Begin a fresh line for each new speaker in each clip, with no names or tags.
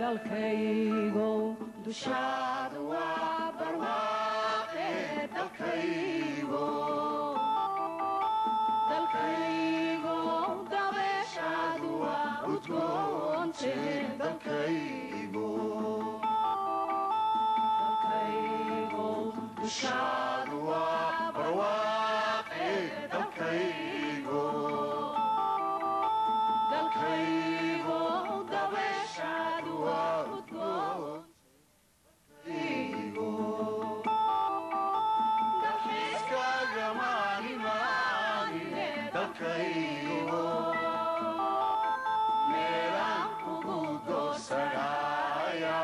dalkaygo dushaada waa barwaaqe dalkaygo dalkaygo dabeeshaadu waa udgoonte dalkaygo dalkaygo dushaadu waa barwaaqe dalkaygo dalkaygo dabeeshaadu waa udgoonte dalxiiskaaga maalimaanine dalkaygo meelaan kugu doorsanaya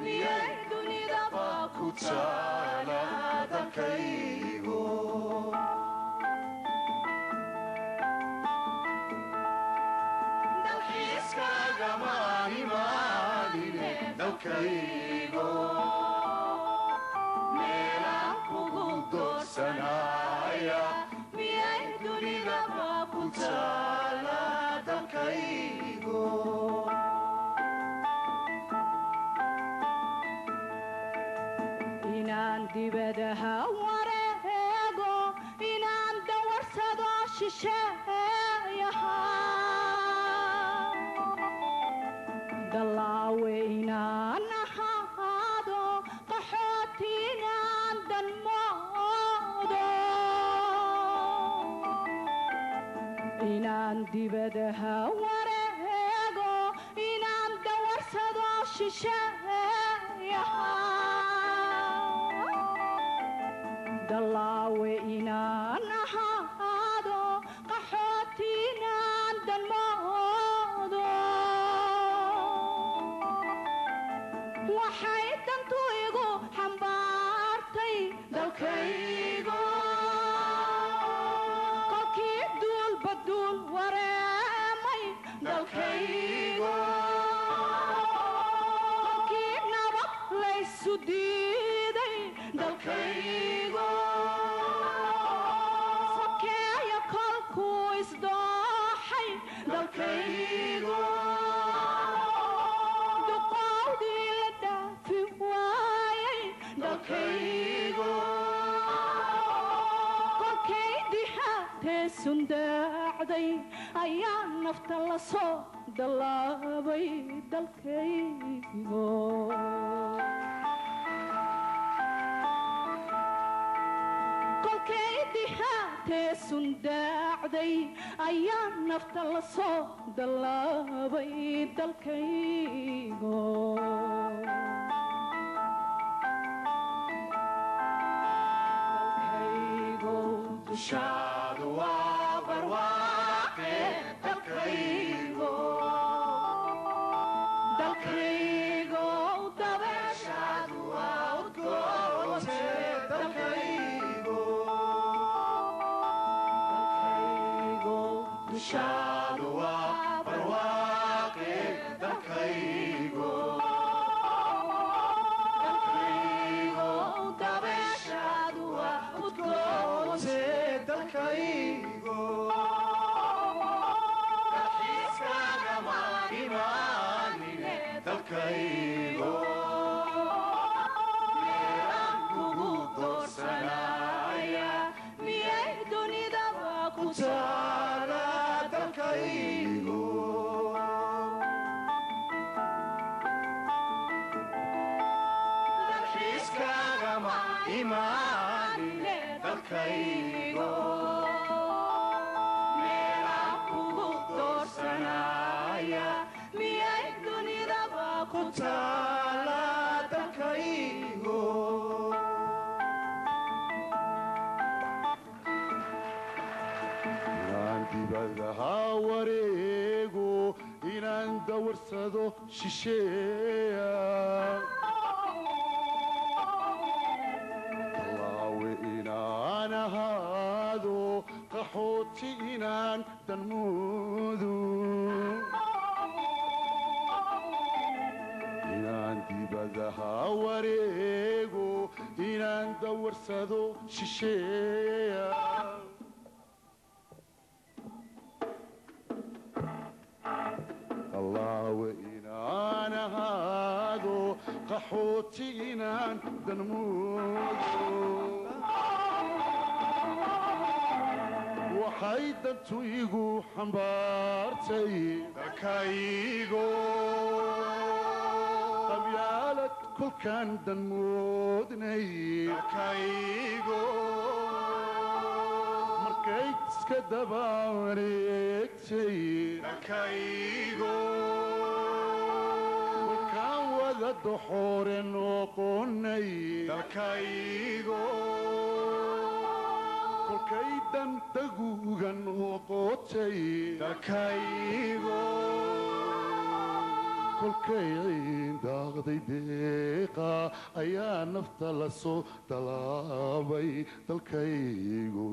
miyay dunidaba ku taala dalkaygo dalxiiskaaga maalimaanine dalkaygo meelaan kugu doorsanaya miyay dunidaba ku taala dalkaygo inaan dibadaha wareego inaan dawarsado shisheeyaha dallaawe inaan ahaado qaxooti inaan danmoodo inaan dibadaha wareego inaan dawarsado shisheeyaha dallaawe inaan ahaado qaxooti inaan danmoodo waxay dantu igu xambaartay dalkaygo kolkii duulba duul wareemay dalkaygo kolkii nabad laysu diiday dalkaygo sokeeya kolkuu isdooxay dalkaygo duqowdii la dhaafi waayay dalkaygo kolkay dihaatee sundaacday ayaa nafta la soo dallaabay dalkaygo kolkay dihaatee sundaacday ayaa nafta la soo dallaabay dalkaygo dalkaygo dushaadu waa barwaaqe dalkaygo dalkaygo dabeeshaadu waa udgoonte dalkaygo dalkaygo dushaadu waa barwaaqe dalkaygo dalkaygo dabeeshaadu waa udgoonte dalkaygo dalxiiskaaga maalimaanine dalkaygo meelaan kugu doorsanaya miyay dunidaba ku taala dalkaygo dalxiiskaaga maalimaanine dalkaygo meelaan kugu doorsanaya miyay dunidaba ku taala dalkaygo
inaan dibadaha wareego inaan dawarsado shisheeya dallaawe inaan ahaado qaxooti inaan danmoodo inaan dibadaha wareego inaan dawarsado shisheeya الله وإن أنا كان دنمودو وحيدت ويقو حنبارتي
dalkaygo
qabyaalad kolkaan danmoodnay
dalkaygo
markay iska daba wareegtay
dalkaygo
kolkaan wada doxoore noqonay
dalkaygo
kolkay dantaguga noqotay
dalkaygo
kolkay ciindaaqday deeqa ayaa nafta la soo dalaabay dalkaygu